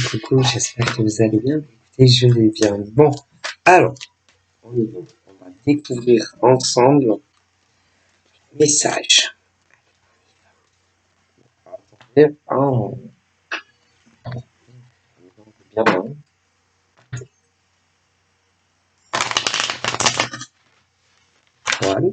coucou, j'espère que vous allez bien. Écoutez, je vais bien. Bon, alors, on va découvrir ensemble le message. Oh, bien, hein. Voilà.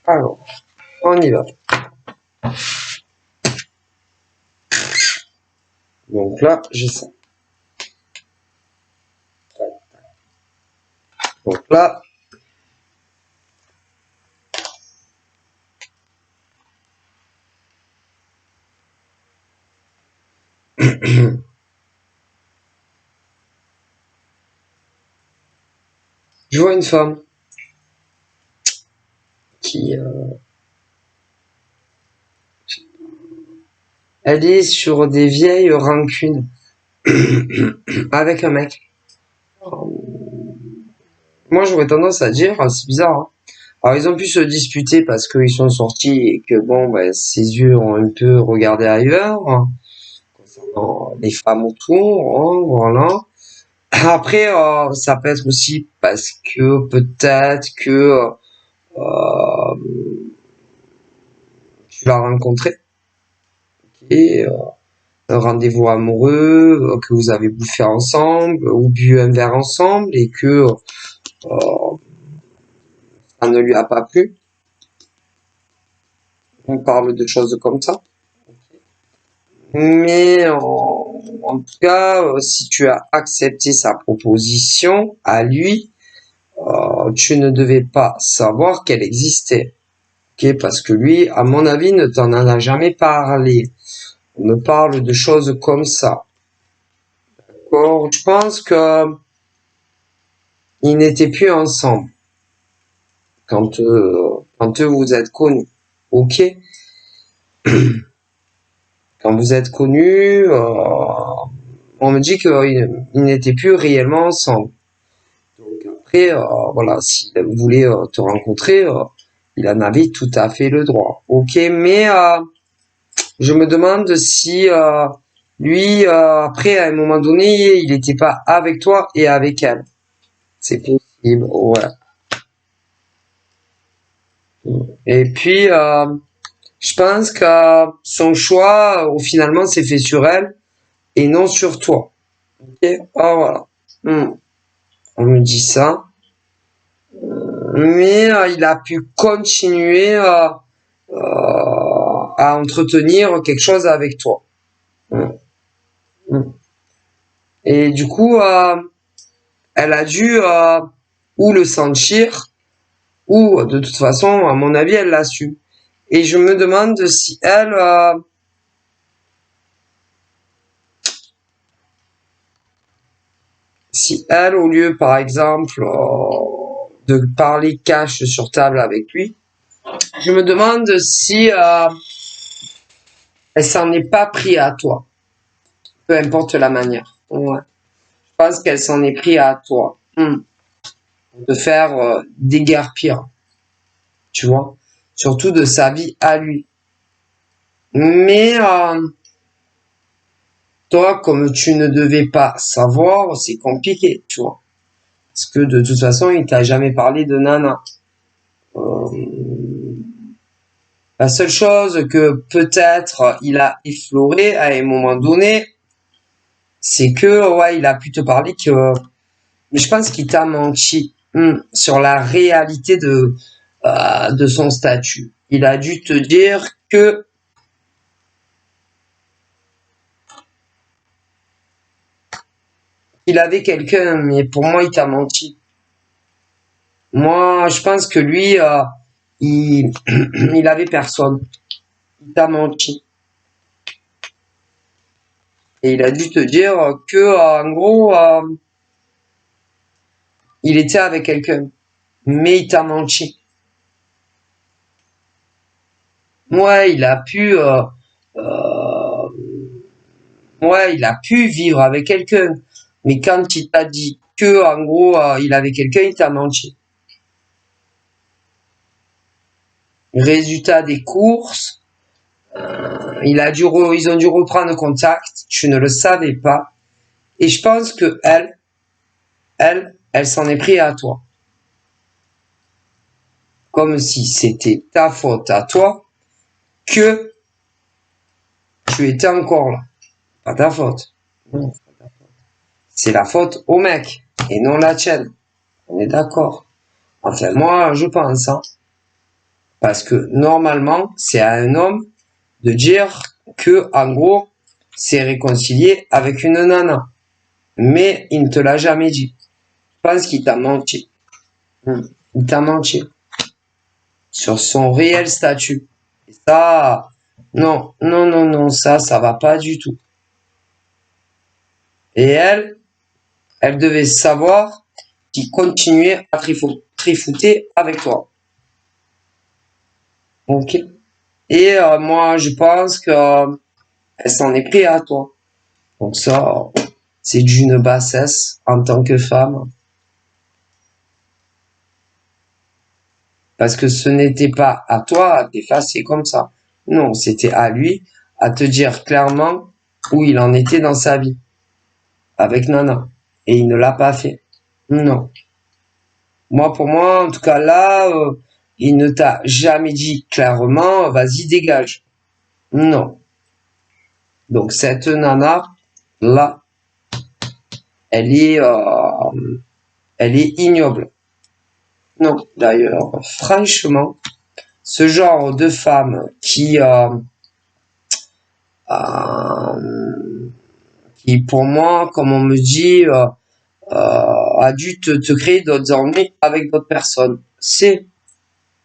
Alors, on y va. Donc là, j'ai ça. Donc là, je vois une femme qui, elle est sur des vieilles rancunes avec un mec. Moi, j'aurais tendance à dire, c'est bizarre, hein. Alors, ils ont pu se disputer parce qu'ils sont sortis et que, bon, ben, ses yeux ont un peu regardé ailleurs, hein, concernant les femmes autour, hein, voilà. Après, ça peut être aussi parce que peut-être que tu l'as rencontré et un rendez-vous amoureux, que vous avez bouffé ensemble ou bu un verre ensemble et que ça ne lui a pas plu. On parle de choses comme ça. Mais en tout cas, si tu as accepté sa proposition à lui, tu ne devais pas savoir qu'elle existait. Okay, parce que lui, à mon avis, ne t'en a jamais parlé. On me parle de choses comme ça. D'accord, je pense que ils n'étaient plus ensemble quand vous êtes connus. Ok, quand vous êtes connus, on me dit qu'ils n'étaient plus réellement ensemble. Donc après, voilà, s'il voulait te rencontrer, il en avait tout à fait le droit. Ok, mais je me demande si lui, après, à un moment donné, il n'était pas avec toi et avec elle. C'est possible, ouais. Et puis, je pense que son choix, finalement, s'est fait sur elle et non sur toi. Ok, voilà. On me dit ça. Mais il a pu continuer à entretenir quelque chose avec toi. Et du coup, elle a dû ou le sentir, ou de toute façon, à mon avis, elle l'a su. Et je me demande si elle, au lieu, par exemple, de parler cash sur table avec lui, je me demande si elle s'en est pas pris à toi, peu importe la manière. Ouais. Je pense qu'elle s'en est pris à toi, de faire déguerpir, tu vois, surtout de sa vie à lui. Mais toi, comme tu ne devais pas savoir, c'est compliqué, tu vois, parce que de toute façon, il t'a jamais parlé de nana. La seule chose que peut-être il a effleuré à un moment donné, c'est que ouais, il a pu te parler que, mais je pense qu'il t'a menti sur la réalité de son statut. Il a dû te dire que il avait quelqu'un, mais pour moi, il t'a menti. Moi, je pense que lui, il, il avait personne. Il t'a menti. Et il a dû te dire que, en gros, il était avec quelqu'un. Mais il t'a menti. Ouais, il a pu ouais, il a pu vivre avec quelqu'un. Mais quand il t'a dit que, en gros, il avait quelqu'un, il t'a menti. Résultat des courses, ils ont dû reprendre contact. Tu ne le savais pas. Et je pense que elle s'en est pris à toi. Comme si c'était ta faute à toi que tu étais encore là. Pas ta faute. Non, c'est la faute au mec et non la tienne. On est d'accord. Enfin, moi, je pense, hein. Parce que normalement, c'est à un homme de dire que, en gros, c'est réconcilié avec une nana. Mais il ne te l'a jamais dit. Je pense qu'il t'a menti. Il t'a menti. Sur son réel statut. Et ça, non, non, non, non, ça va pas du tout. Et elle devait savoir qu'il continuait à trifouter avec toi. Ok. Et moi, je pense que elle s'en est pris à toi. Donc ça, c'est d'une bassesse en tant que femme. Parce que ce n'était pas à toi à t'effacer comme ça. Non, c'était à lui à te dire clairement où il en était dans sa vie. Avec Nana. Et il ne l'a pas fait. Non. Moi, pour moi, en tout cas là, il ne t'a jamais dit clairement, vas-y, dégage. Non. Donc cette nana, là, elle est, euh, elle est ignoble. Non, d'ailleurs, franchement, ce genre de femme qui pour moi, comme on me dit, a dû te créer d'autres ennuis avec d'autres personnes.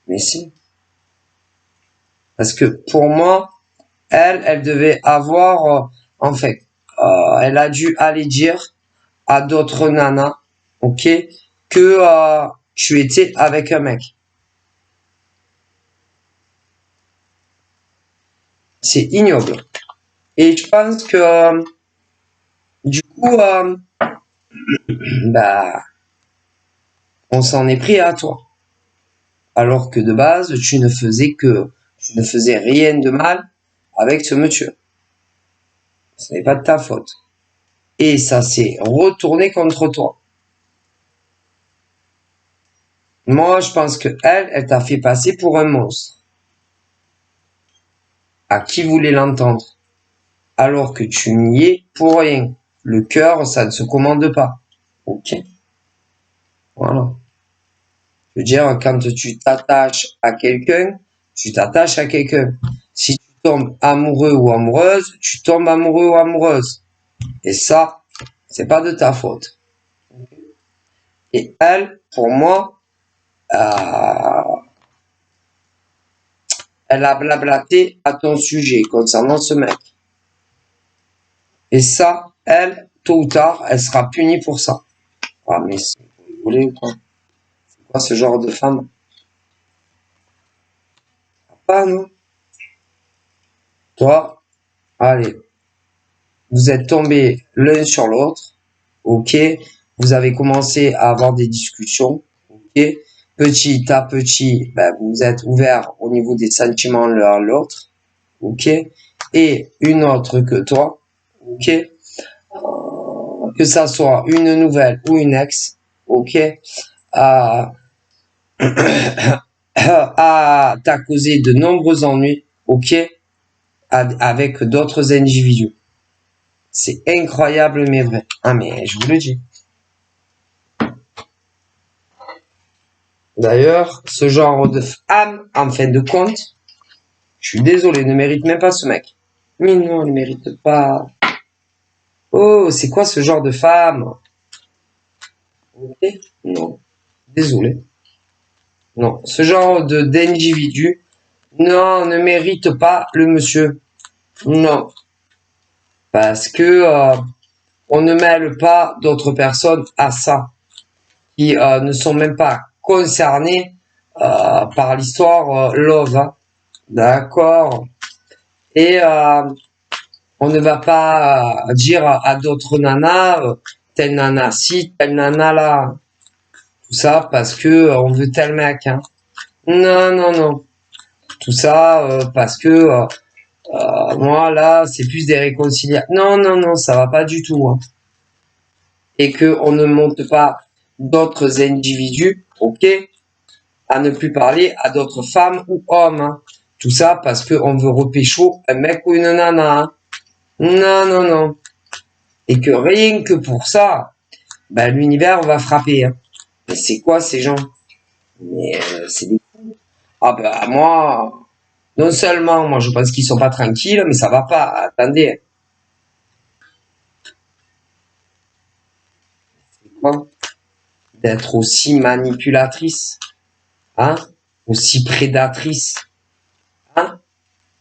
Mais c'est. Parce que pour moi, elle devait avoir, en fait, elle a dû aller dire à d'autres nanas, ok, que tu étais avec un mec. C'est ignoble. Et je pense que, du coup, bah, on s'en est pris à toi. Alors que de base, tu ne faisais rien de mal avec ce monsieur. Ce n'est pas de ta faute. Et ça s'est retourné contre toi. Moi, je pense que elle t'a fait passer pour un monstre. À qui voulait l'entendre? Alors que tu n'y es pour rien. Le cœur, ça ne se commande pas. Ok. Voilà. Je veux dire, quand tu t'attaches à quelqu'un, tu t'attaches à quelqu'un. Si tu tombes amoureux ou amoureuse, tu tombes amoureux ou amoureuse. Et ça, c'est pas de ta faute. Et elle, pour moi, elle a blablaté à ton sujet concernant ce mec. Et ça, elle, tôt ou tard, elle sera punie pour ça. Ah, mais vous voulez ou quoi? C'est quoi ce genre de femme? Pas, non? Toi, allez, vous êtes tombés l'un sur l'autre, ok? Vous avez commencé à avoir des discussions, ok? Petit à petit, ben, vous êtes ouverts au niveau des sentiments l'un à l'autre, ok? Et une autre que toi, ok? Que ça soit une nouvelle ou une ex, ok? À, à t'a causé de nombreux ennuis, ok? Avec d'autres individus. C'est incroyable mais vrai. Ah mais je vous le dis. D'ailleurs, ce genre de femme, en fin de compte, je suis désolé, ne mérite même pas ce mec. Mais non, il ne mérite pas. Oh, c'est quoi ce genre de femme? Ok? Non. Désolé. Non. Ce genre d'individu, non, ne mérite pas le monsieur. Non. Parce que on ne mêle pas d'autres personnes à ça, qui ne sont même pas concernées par l'histoire love. Hein. D'accord. Et on ne va pas dire à d'autres nanas, telle nana ci, telle nana là. Tout ça parce que on veut tel mec. Hein. Non, non, non. Tout ça parce que moi là, c'est plus des réconciliations. Non, non, non, ça va pas du tout. Hein. Et que on ne monte pas d'autres individus, ok, à ne plus parler à d'autres femmes ou hommes. Hein. Tout ça parce que on veut repécho un mec ou une nana. Hein. Non, non, non. Et que rien que pour ça, ben, l'univers va frapper. Hein. Mais c'est quoi ces gens? Mais c'est des... Ah ben moi, non seulement moi je pense qu'ils sont pas tranquilles, mais ça va pas. Attendez. C'est quoi? D'être aussi manipulatrice, hein? Aussi prédatrice, hein?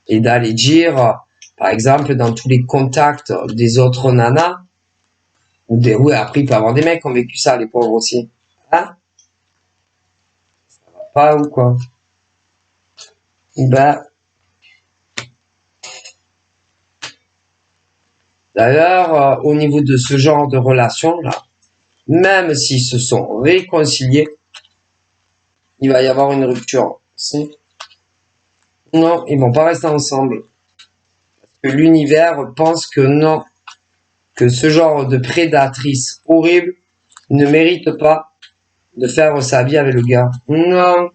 Et d'aller dire, par exemple, dans tous les contacts des autres nanas, ou des... Oui, après il peut y avoir des mecs qui ont vécu ça, les pauvres aussi. Hein? Pas ou quoi? Ben, d'ailleurs, au niveau de ce genre de relation-là, même s'ils se sont réconciliés, il va y avoir une rupture. Non, ils vont pas rester ensemble. Parce que l'univers pense que non, que ce genre de prédatrice horrible ne mérite pas de faire sa vie avec le gars. Non.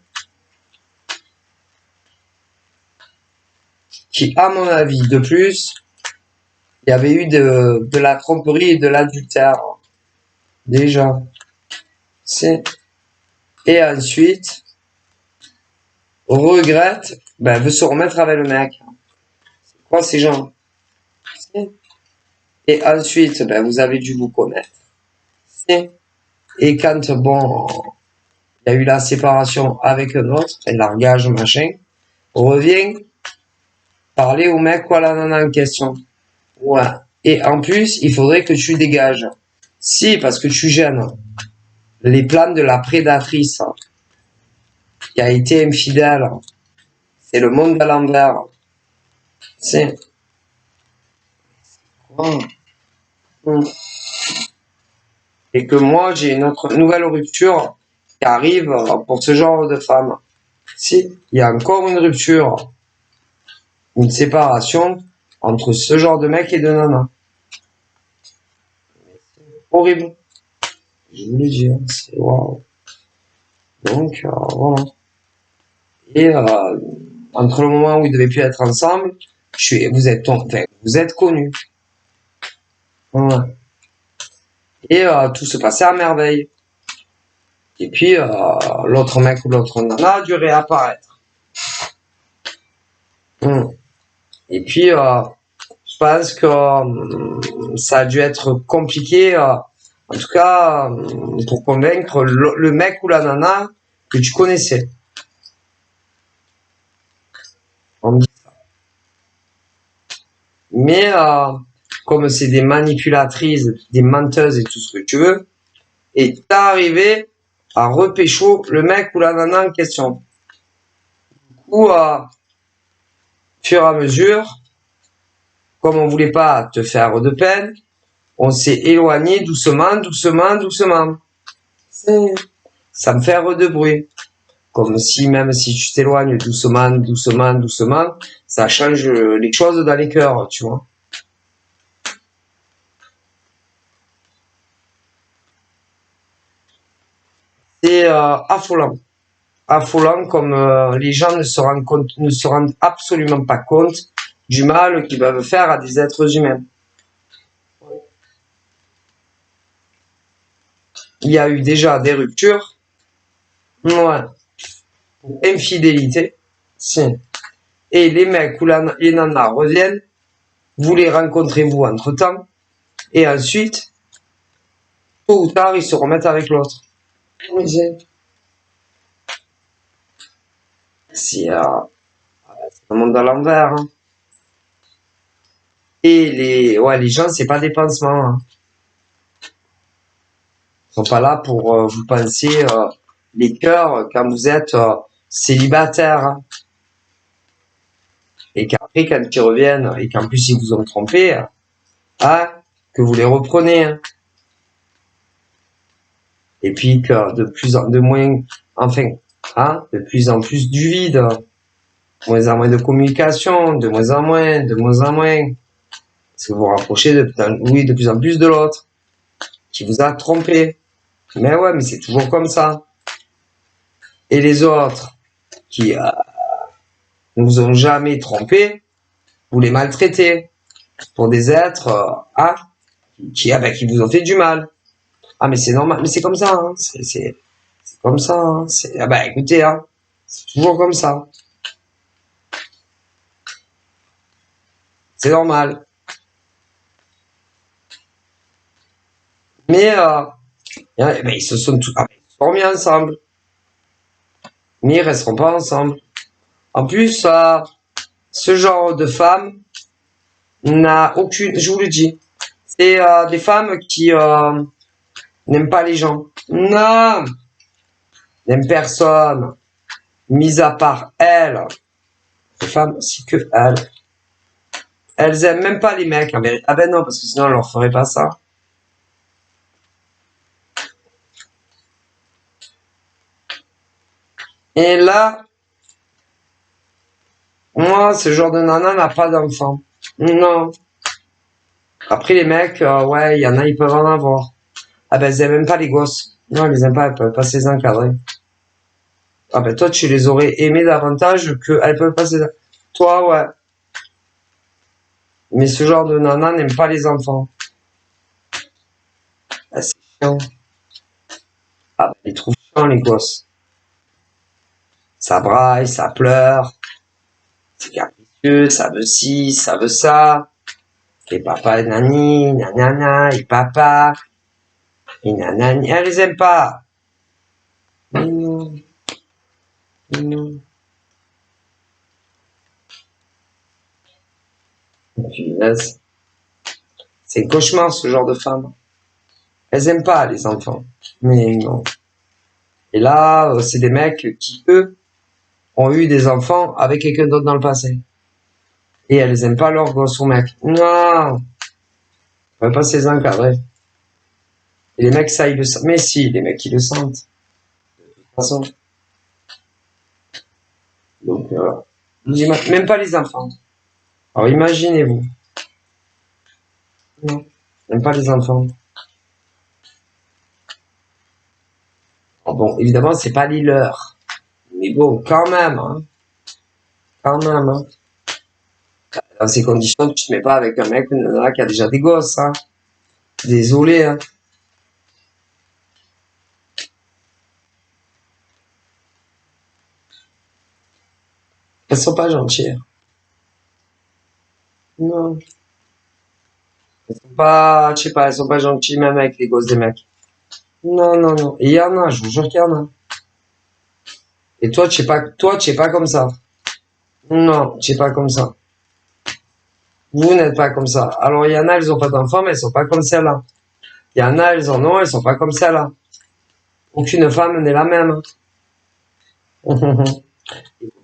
Qui, à mon avis, de plus, il y avait eu de la tromperie et de l'adultère. Déjà. Et ensuite, regrette, ben, veut se remettre avec le mec. C'est quoi ces gens? Et ensuite, ben, vous avez dû vous connaître. Et quand, bon, il y a eu la séparation avec un autre, un largage, machin, on revient parler au mec ou à la nana en question. Ouais. Et en plus, il faudrait que tu dégages. Si, parce que tu gênes. Les plans de la prédatrice qui a été infidèle, c'est le monde à l'envers. C'est... Et que moi, j'ai une autre nouvelle rupture qui arrive pour ce genre de femme. Si, il y a encore une rupture, une séparation entre ce genre de mec et de nana. Horrible. Je vous le dis, hein, c'est waouh. Donc, voilà. Et entre le moment où ils devaient plus être ensemble, vous êtes connus. Voilà. Et tout se passait à merveille. Et puis, l'autre mec ou l'autre nana a dû réapparaître. Et puis, je pense que ça a dû être compliqué, en tout cas, pour convaincre le mec ou la nana que tu connaissais. On me dit ça. Mais comme c'est des manipulatrices, des menteuses et tout ce que tu veux, et t'es arrivé à repécho le mec ou la nana en question. Ou fur et à mesure, comme on voulait pas te faire de peine, on s'est éloigné doucement, doucement, doucement. Ça me fait de bruit. Comme si, même si tu t'éloignes doucement, doucement, doucement, ça change les choses dans les cœurs, tu vois. C'est affolant. Affolant comme les gens ne se rendent absolument pas compte du mal qu'ils peuvent faire à des êtres humains. Il y a eu déjà des ruptures, ouais, pour infidélité, si. Et les mecs ou les nanas reviennent, vous les rencontrez vous entre temps, et ensuite, tôt ou tard, ils se remettent avec l'autre. C'est le monde à l'envers. Hein. Et les gens, c'est pas des pansements. Hein. Ils sont pas là pour vous penser les cœurs quand vous êtes célibataire. Hein. Et qu'après, quand ils reviennent, et qu'en plus, ils vous ont trompé, que vous les reprenez. Hein. Et puis que de plus en plus du vide, de moins en moins de communication, de moins en moins. Parce que vous vous rapprochez de plus en plus de l'autre, qui vous a trompé. Mais ouais, mais c'est toujours comme ça. Et les autres, qui ne vous ont jamais trompé, vous les maltraitez pour des êtres qui vous ont fait du mal. Ah, mais c'est normal, mais c'est comme ça, hein. C'est comme ça, hein. Écoutez, hein, c'est toujours comme ça. C'est normal. Mais ils se sont remis ensemble. Mais ils resteront pas ensemble. En plus, ce genre de femme n'a aucune, je vous le dis, c'est des femmes qui n'aiment pas les gens. Non, n'aiment personne, mis à part elles. Les femmes aussi que elles. Elles aiment même pas les mecs, en vérité. Ah ben non, parce que sinon, elles leur feraient pas ça. Et là, moi, ce genre de nana n'a pas d'enfant. Non. Après, les mecs, ouais, il y en a, ils peuvent en avoir. Ah ben, elles aiment même pas les gosses. Non, elles les aiment pas, elles peuvent pas se les encadrer. Ah ben, toi, tu les aurais aimés davantage qu'elles peuvent pas se les... Toi, ouais. Mais ce genre de nana n'aime pas les enfants. Ah, c'est chiant. Ah ben, ils trouvent chiant, les gosses. Ça braille, ça pleure. C'est capricieux, ça veut ci, ça veut ça. Et papa, nani, nanana, et papa. Et nanani, elle les aime pas. Mais non. Mais non. Punaise. C'est un cauchemar, ce genre de femme. Elles aiment pas les enfants. Mais non. Et là, c'est des mecs qui, eux, ont eu des enfants avec quelqu'un d'autre dans le passé. Et elles aiment pas leurs gosses ou mecs. Non. On va pas se les encadrer. Et les mecs, ça, ils le sentent. Mais si, les mecs, ils le sentent. De toute façon. Donc, même pas les enfants. Alors, imaginez-vous. Non. Même pas les enfants. Alors, bon, évidemment, c'est pas les leurs. Mais bon, quand même, hein. Quand même, hein. Dans ces conditions, tu te mets pas avec un mec ou une nana qui a déjà des gosses, hein. Désolé, hein. Elles sont pas gentilles. Non. Elles sont pas, je sais pas, elles sont pas gentilles même avec les gosses des mecs. Non, non, non. Et il y en a, je vous jure qu'il y en a. Et toi, tu es pas comme ça. Non, tu es pas comme ça. Vous n'êtes pas comme ça. Alors, il y en a, elles ont pas d'enfants, mais elles sont pas comme celle-là. Il y en a, elles en ont, elles sont pas comme celle-là. Aucune femme n'est la même.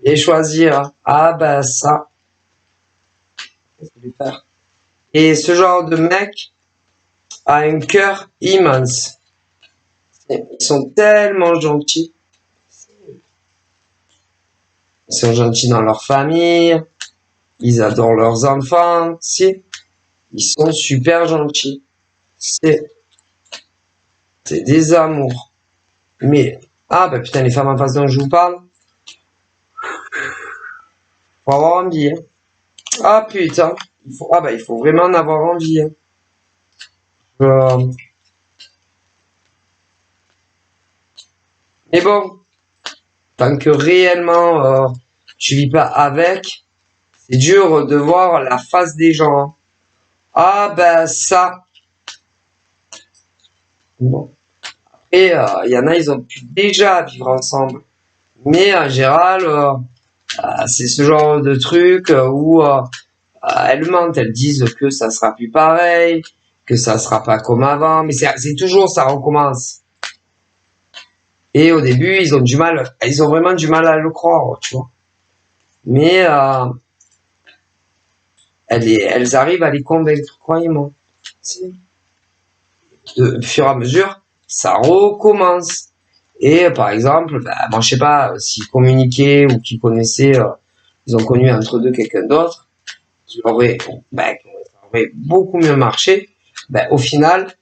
Et choisir. Ah ben ça. Qu'est-ce que je vais faire? Et ce genre de mec a un cœur immense. Ils sont tellement gentils. Ils sont gentils dans leur famille. Ils adorent leurs enfants. Si. Ils sont super gentils. C'est des amours. Mais, ah ben putain, les femmes en face dont je vous parle, faut avoir envie. Hein. Ah putain, il faut vraiment en avoir envie. Hein. Mais bon, tant que réellement tu vis pas avec, c'est dur de voir la face des gens. Hein. Ah ben ça. Bon. Et il y en a, ils ont pu déjà vivre ensemble. Mais en général, c'est ce genre de truc où elles mentent, elles disent que ça sera plus pareil, que ça sera pas comme avant, mais c'est toujours ça recommence. Et au début, ils ont vraiment du mal à le croire, tu vois. Mais elles arrivent à les convaincre, croyez-moi. De fur et à mesure, ça recommence. Et par exemple, moi je sais pas, s'ils communiquaient ou qu'ils connaissaient, ils ont connu entre deux quelqu'un d'autre, qui aurait, ça aurait beaucoup mieux marché, au final,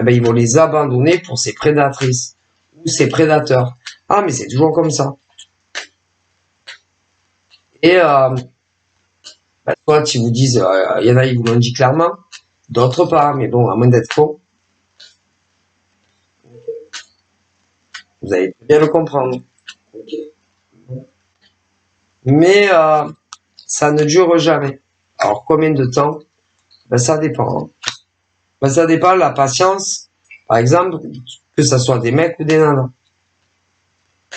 ils vont les abandonner pour ces prédatrices ou ces prédateurs. Ah, mais c'est toujours comme ça. Et soit ils vous disent, il y en a, ils vous l'ont dit clairement, d'autres pas, mais bon, à moins d'être faux, vous allez bien le comprendre. Okay. Mais ça ne dure jamais. Alors combien de temps? Ça dépend. Ça dépend de la patience. Par exemple, que ce soit des mecs ou des nanas.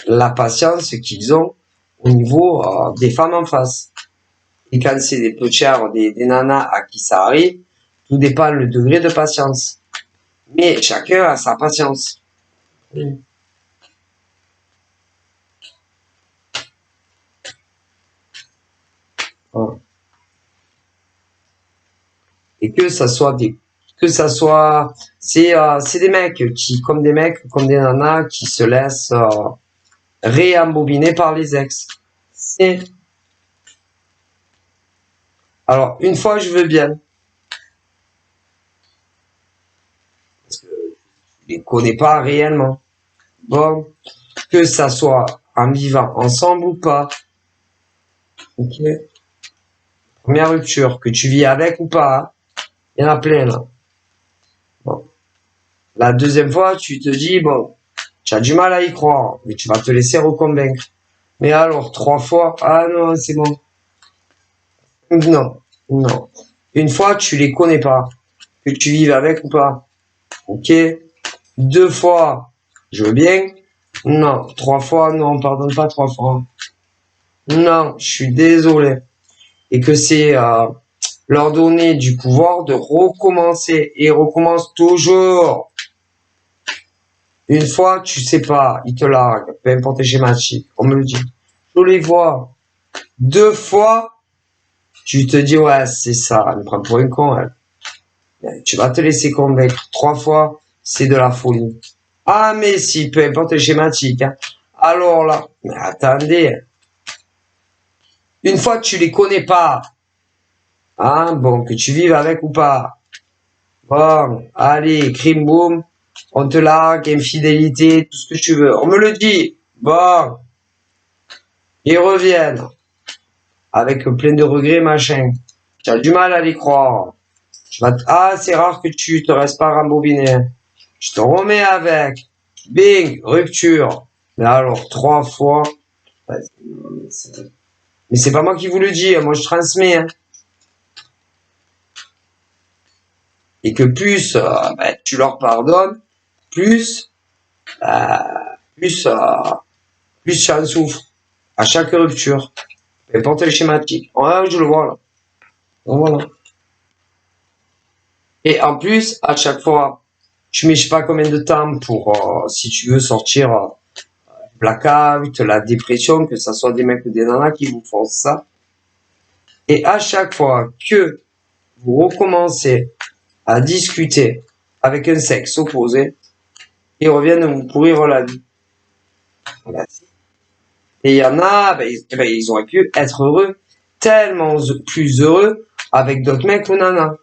La patience qu'ils ont au niveau des femmes en face. Et quand c'est des petchères, des nanas à qui ça arrive, tout dépend le degré de patience. Mais chacun a sa patience. Voilà. Et que ça soit c'est des mecs qui, comme des nanas, qui se laissent réembobiner par les ex. Alors, une fois, je veux bien. Parce que je les connais pas réellement. Bon, que ça soit en vivant ensemble ou pas. Ok. Première rupture, que tu vis avec ou pas. Il y en a plein, là. Bon. La deuxième fois, tu te dis, bon, tu as du mal à y croire, mais tu vas te laisser reconvaincre. Mais alors, 3 fois, ah non, c'est bon. Non, non. Une fois, tu les connais pas. Que tu vives avec ou pas. Ok. 2 fois, je veux bien. Non. 3 fois, non, pardonne pas 3 fois. Non, je suis désolé. Et que c'est leur donner du pouvoir de recommencer. Et recommence toujours. Une fois, tu sais pas, ils te larguent, peu importe les schématiques, on me le dit. Je les vois. 2 fois, tu te dis, ouais, c'est ça, elle me prend pour une con, elle. Tu vas te laisser convaincre. 3 fois, c'est de la folie. Ah, mais si, peu importe les schématiques, hein. Alors là, mais attendez. Une fois que tu les connais pas, hein, bon, que tu vives avec ou pas. Bon, allez, crime boom, on te largue, infidélité, tout ce que tu veux. On me le dit. Bon. Ils reviennent. Avec plein de regrets, machin. Tu as du mal à les croire. Ah, c'est rare que tu te restes pas rembobiné. Je te remets avec. Bing, rupture. Mais alors, 3 fois. Mais c'est pas moi qui vous le dis, moi je transmets. Hein. Et que plus tu leur pardonnes, plus tu en souffres. À chaque rupture. Peu importe le schématique. Ouais, je le vois là. Donc voilà. Et en plus, à chaque fois, tu mets je sais pas combien de temps pour, si tu veux sortir du blackout, la dépression, que ça soit des mecs ou des nanas qui vous font ça. Et à chaque fois que vous recommencez à discuter avec un sexe opposé, ils reviennent vous pourrir la vie. Et il y en a, ils auraient pu être heureux, tellement plus heureux avec d'autres mecs ou nanas.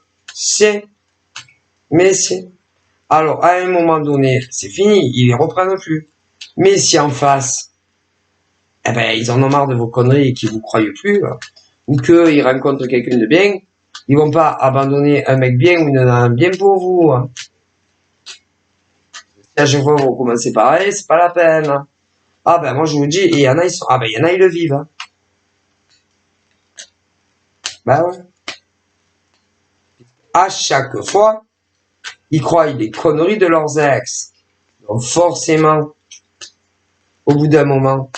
Mais si. Alors, à un moment donné, c'est fini, ils les reprennent plus. Mais si en face, ils en ont marre de vos conneries et qu'ils vous croient plus, ou qu'ils rencontrent quelqu'un de bien, ils vont pas abandonner un mec bien ou une nana bien pour vous. Si à chaque fois vous recommencez pareil, c'est pas la peine. Ah moi je vous dis, et il y en a, il y en a, ils le vivent. Hein. Ouais. À chaque fois, ils croient les conneries de leurs ex. Donc forcément, au bout d'un moment,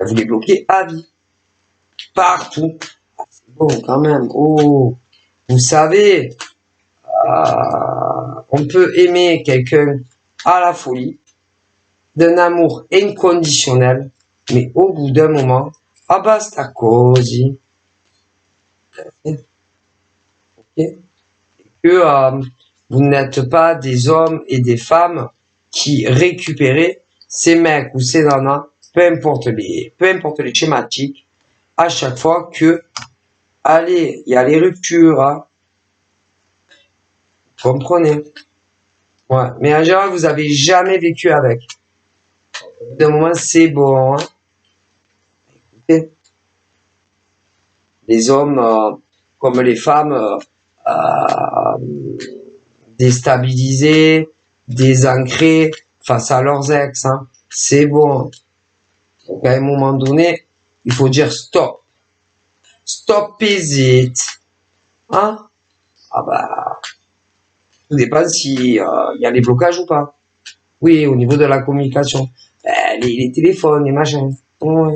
vous les bloquez à vie. Partout. C'est bon quand même. Oh, vous savez, on peut aimer quelqu'un à la folie, d'un amour inconditionnel, mais au bout d'un moment, basta così. Ok. Et que vous n'êtes pas des hommes et des femmes qui récupérez ces mecs ou ces nanas, peu importe les schématiques, à chaque fois que, allez, il y a les ruptures, hein, comprenez? Ouais, mais en général, vous avez jamais vécu avec. D'un moment, c'est bon, hein. Écoutez, les hommes, comme les femmes, déstabilisés, désancrés face à leurs ex, hein. C'est bon. Donc, à un moment donné, il faut dire stop. Stop is it. Hein? Ah bah, tout dépend si y a les blocages ou pas. Oui, au niveau de la communication. Les téléphones, les machins. Ouais,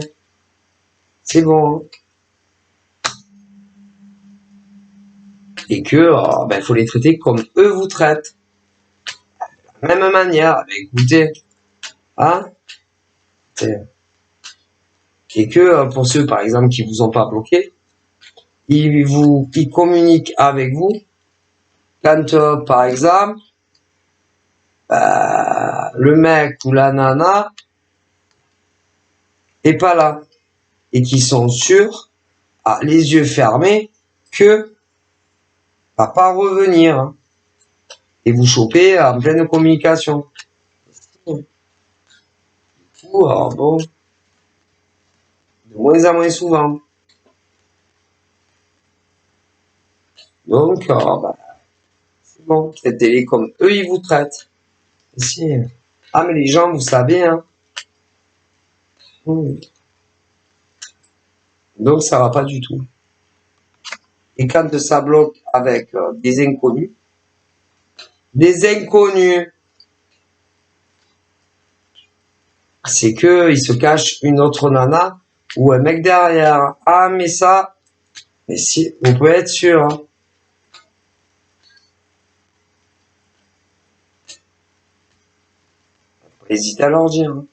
c'est bon. Et que, faut les traiter comme eux vous traitent. De la même manière. Écoutez. Hein? Et que, pour ceux, par exemple, qui vous ont pas bloqué, ils communiquent avec vous quand, par exemple, le mec ou la nana est pas là et qui sont sûrs, les yeux fermés, que va pas revenir, hein, et vous choper en pleine communication. Ou alors bon, de moins en moins souvent. Donc, c'est bon, traitez-les comme eux ils vous traitent. Si. Ah mais les gens, vous savez, hein. Donc ça va pas du tout. Et quand ça bloque avec des inconnus, c'est que il se cache une autre nana ou un mec derrière. Ah mais ça, mais si, vous pouvez être sûr. Hein. Hésitez à leur dire. Hein.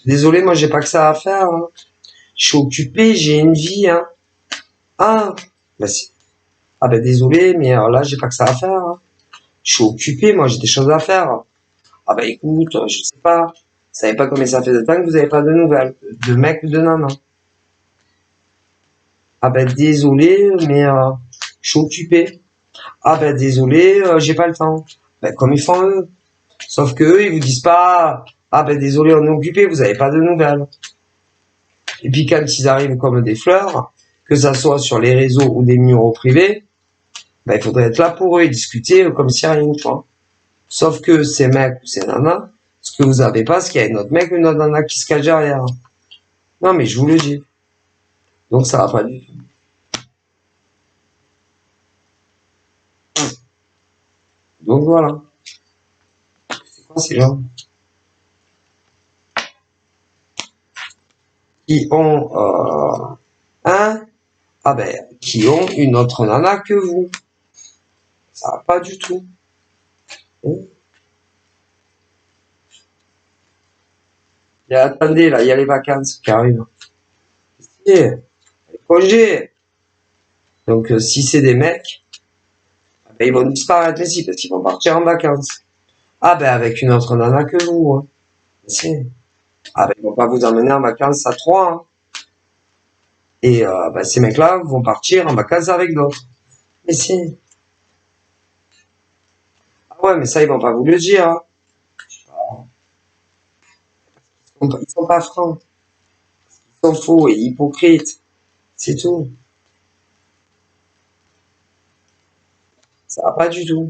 Désolé, moi j'ai pas que ça à faire. Hein. Je suis occupé, j'ai une vie. Hein. Ah, bah si. Ah ben désolé, mais là j'ai pas que ça à faire. Hein. Je suis occupé, moi j'ai des choses à faire. Ah bah écoute, je sais pas. Vous savez pas combien ça fait de temps que vous avez pas de nouvelles, de mec ou de nana. Ah ben désolé, mais je suis occupé. Ah ben désolé, j'ai pas le temps. Ben comme ils font eux. Sauf que eux, ils vous disent pas, ah ben désolé, on est occupé, vous avez pas de nouvelles. Et puis quand ils arrivent comme des fleurs, que ça soit sur les réseaux ou des numéros privés, ben il faudrait être là pour eux et discuter comme si rien, quoi. Sauf que ces mecs ou ces nanas, ce que vous avez pas, c'est qu'il y a une autre mec ou une autre nana qui se cache derrière. Non mais je vous le dis. Donc ça va pas du tout. Donc voilà. C'est quoi ces gens qui ont qui ont une autre nana que vous. Ça va pas du tout. Et attendez, là, il y a les vacances qui arrivent. Les congés. Donc, si c'est des mecs, ils vont disparaître ici parce qu'ils vont partir en vacances. Ah ben, avec une autre nana que vous. Hein. Si. Ah ben, ils vont pas vous emmener en vacances à trois. Hein. Et ces mecs-là vont partir en vacances avec d'autres. Mais si. Ah ouais, mais ça, ils vont pas vous le dire. Hein. Ils sont pas francs. Ils sont faux et hypocrites. C'est tout. Ça va pas du tout.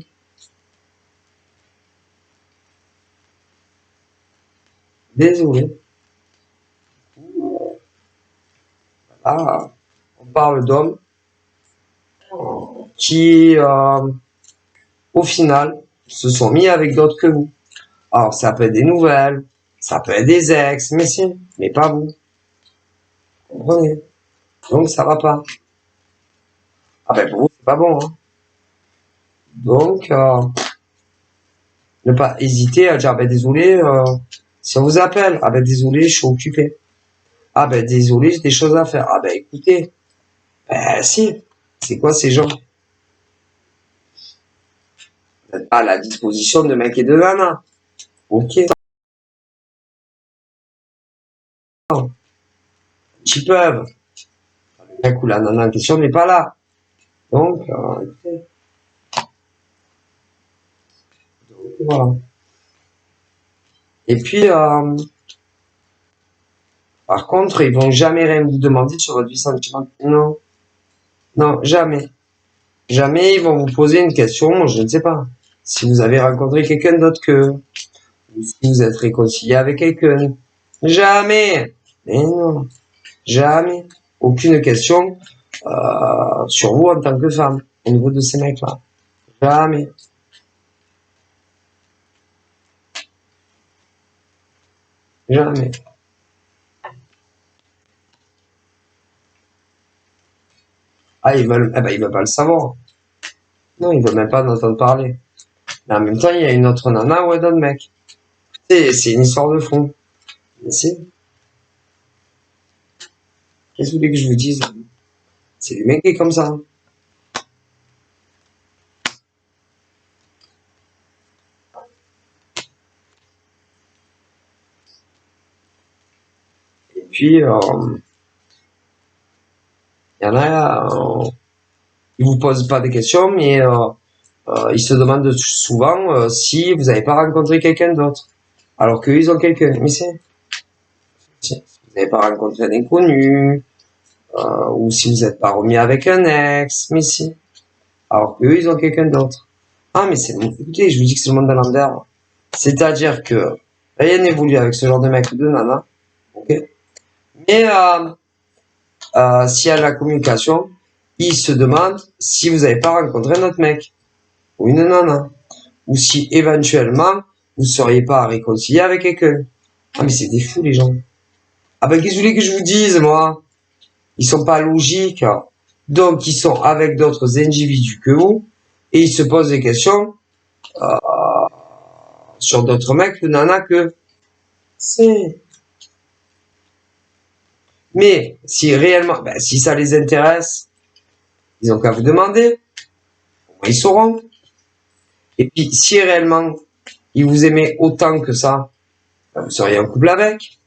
Désolé. Ah, on parle d'hommes qui, au final, se sont mis avec d'autres que vous. Alors, ça peut être des nouvelles, ça peut être des ex, mais si, mais pas vous. Vous comprenez? Donc, ça va pas. Ah ben, pour vous, c'est pas bon, hein. Donc, ne pas hésiter à dire, désolé, si on vous appelle, désolé, je suis occupé. Désolé, j'ai des choses à faire. Écoutez, Si. C'est quoi ces gens? Vous n'êtes pas à la disposition de mecs et de nanas. Ok. Ils peuvent. Le mec ou la nana en question n'est pas là. Donc, écoutez. Donc, voilà. Et puis, par contre, ils vont jamais rien vous demander sur votre vie sentimentale. Non. Non, jamais. Jamais ils vont vous poser une question, je ne sais pas. Si vous avez rencontré quelqu'un d'autre que, ou si vous êtes réconcilié avec quelqu'un. Jamais. Mais non. Jamais. Aucune question, sur vous en tant que femme, au niveau de ces mecs-là. Jamais. Jamais. Ah, ils veulent pas le savoir. Non, ils veulent même pas en entendre parler. Mais en même temps, il y a une autre nana ou un autre mec. C'est une histoire de fond. Mais qu'est-ce que vous voulez que je vous dise? C'est le mec qui est comme ça. Et puis, il y en a, ils vous posent pas des questions, mais ils se demandent souvent si vous n'avez pas rencontré quelqu'un d'autre. Alors qu'eux, ils ont quelqu'un. Mais si vous n'avez pas rencontré un inconnu, ou si vous n'êtes pas remis avec un ex, mais si. Alors qu'eux, ils ont quelqu'un d'autre. Ah, mais écoutez, je vous dis que c'est le monde de l'envers. C'est-à-dire que rien n'évolue avec ce genre de mec ou de nana. Ok. Mais s'il y a de la communication, ils se demandent si vous n'avez pas rencontré un autre mec ou une nana. Ou si éventuellement vous seriez pas réconcilié avec quelqu'un. Ah, mais c'est des fous, les gens. Ah ben, qu'est-ce que vous voulez que je vous dise, moi? Ils sont pas logiques. Donc, ils sont avec d'autres individus que vous, et ils se posent des questions, sur d'autres mecs ou nanas que, c'est. Mais, si réellement, si ça les intéresse, ils ont qu'à vous demander. Ils sauront. Et puis, si réellement, ils vous aimaient autant que ça, vous seriez en couple avec.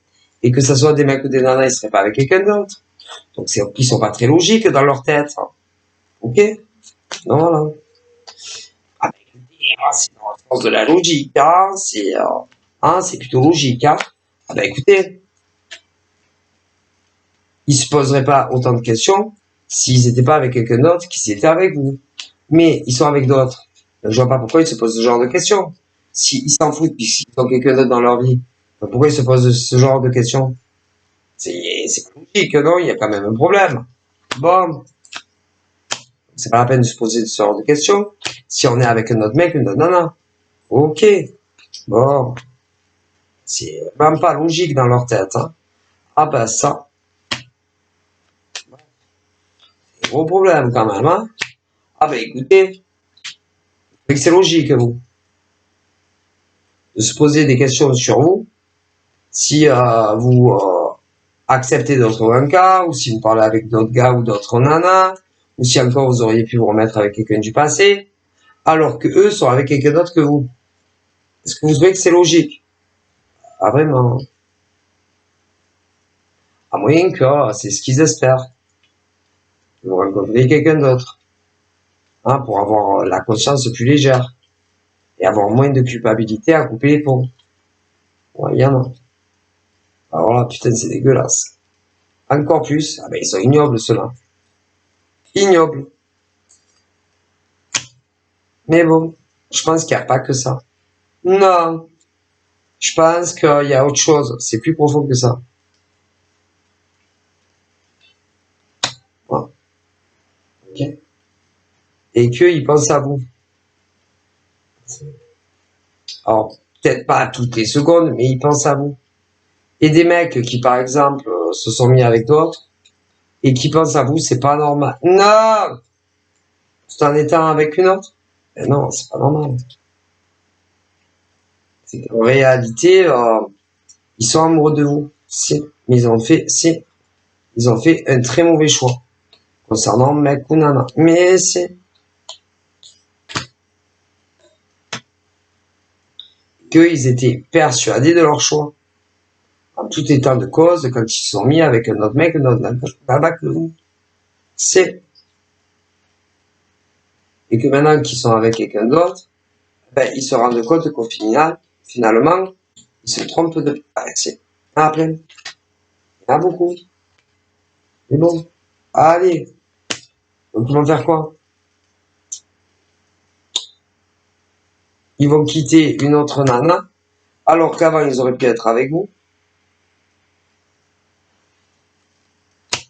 Et que ça soit des mecs ou des nanas, ils seraient pas avec quelqu'un d'autre. Donc, ils sont pas très logiques dans leur tête. Ok? Donc, voilà. Ah, c'est dans le sens de la logique, c'est plutôt logique, hein. Ah, ben, écoutez, ils se poseraient pas autant de questions s'ils étaient pas avec quelqu'un d'autre qu'ils étaient avec vous. Mais ils sont avec d'autres. Donc, je vois pas pourquoi ils se posent ce genre de questions. S'ils s'en foutent puisqu'ils ont quelqu'un d'autre dans leur vie, pourquoi ils se posent ce genre de questions? C'est pas logique, non? Il y a quand même un problème. Bon. C'est pas la peine de se poser ce genre de questions. Si on est avec un autre mec, une autre nana. Ok. Bon. C'est même pas logique dans leur tête, hein. Ah ben ça. C'est un gros problème quand même, hein. Ah ben écoutez. C'est logique, vous. De se poser des questions sur vous. Si vous acceptez d'autres un cas, ou si vous parlez avec d'autres gars ou d'autres nanas, ou si encore vous auriez pu vous remettre avec quelqu'un du passé, alors que eux sont avec quelqu'un d'autre que vous. Est-ce que vous trouvez que c'est logique? Ah vraiment. À moyen que c'est ce qu'ils espèrent. Vous rencontrez quelqu'un d'autre. Hein, pour avoir la conscience plus légère. Et avoir moins de culpabilité à couper les ponts. Ouais, il y en a. Alors là, putain, c'est dégueulasse. Encore plus. Ah ben, ils sont ignobles, ceux-là. Ignobles. Mais bon, je pense qu'il n'y a pas que ça. Non. Je pense qu'il y a autre chose. C'est plus profond que ça. Voilà. Ok. Et qu'ils pensent à vous. Alors, peut-être pas toutes les secondes, mais ils pensent à vous. Et des mecs qui, par exemple, se sont mis avec d'autres, et qui pensent à vous, c'est pas normal. Non! Tout en étant avec une autre? Mais non, c'est pas normal. C'est qu'en réalité, ils sont amoureux de vous. Si. Mais ils ont fait un très mauvais choix. concernant mec ou nana. Mais c'est qu'ils étaient persuadés de leur choix. En tout état de cause, quand ils se sont mis avec un autre mec, un autre nana, c'est. Et que maintenant qu'ils sont avec quelqu'un d'autre, ben, ils se rendent compte qu'au final, finalement, ils se trompent de. C'est plein. Il y en a beaucoup. Mais bon. Allez. Donc ils vont faire quoi? Ils vont quitter une autre nana, alors qu'avant ils auraient pu être avec vous.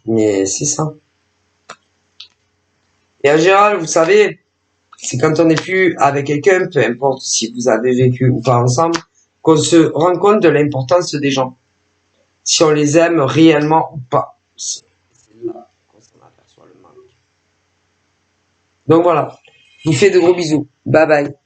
Mais c'est ça. Et en général, vous savez, c'est quand on n'est plus avec quelqu'un, peu importe si vous avez vécu ou pas ensemble, qu'on se rend compte de l'importance des gens. Si on les aime réellement ou pas. C'est là qu'on s'en aperçoit le manque. Donc voilà. Je vous fais de gros bisous. Bye bye.